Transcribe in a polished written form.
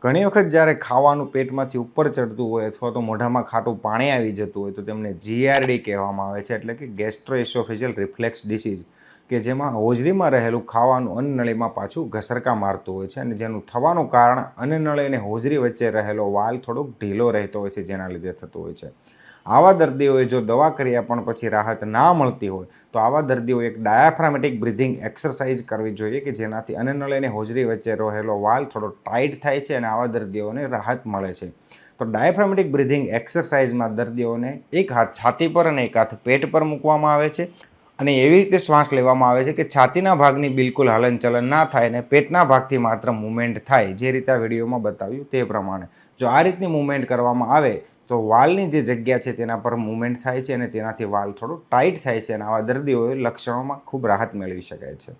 ઘણી વખત જ્યારે ખાવાનું પેટમાંથી ઉપર ચડતું હોય અથવા તો મોઢામાં ખાટું પાણી આવી જતું હોય તો તેમને જીઆરડી કહેવામાં આવે છે, એટલે કે ગેસ્ટ્રોએસોફેજિયલ રિફ્લેક્સ ડિસીઝ, કે જેમાં હોજરીમાં રહેલું ખાવાનું અન્નનળીમાં પાછું ઘસરકા મારતું હોય છે અને જેનું થવાનું કારણ અન્નનળી અને હોજરી વચ્ચે રહેલો વાલ થોડોક ઢીલો રહેતો હોય છે, જેના લીધે થતું હોય છે. આવા દર્દીઓએ જો દવા કર્યા પણ પછી રાહત ના મળતી હોય તો આવા દર્દીઓએ એક ડાયાફ્રામેટિક બ્રિધિંગ એક્સરસાઇઝ કરવી જોઈએ, કે જેનાથી અન્નનળી અને હોજરી વચ્ચે રહેલો વાલ થોડો ટાઈટ થાય છે અને આવા દર્દીઓને રાહત મળે છે. તો ડાયાફ્રામેટિક બ્રિધિંગ એક્સરસાઇઝમાં દર્દીઓને એક હાથ છાતી પર અને એક હાથ પેટ પર મૂકવામાં આવે છે અને એવી રીતે શ્વાસ લેવામાં આવે છે કે છાતીના ભાગની બિલકુલ હલનચલન ના થાય અને પેટના ભાગથી માત્ર મૂવમેન્ટ થાય, જે રીતે આ વિડીયોમાં બતાવ્યું તે પ્રમાણે. જો આ રીતની મૂવમેન્ટ કરવામાં આવે તો વાલની જે જગ્યા છે તેના પર મૂવમેન્ટ થાય છે અને તેનાથી વાલ થોડો ટાઈટ થાય છે અને આવા દર્દીઓએ લક્ષણોમાં ખૂબ રાહત મેળવી શકાય છે.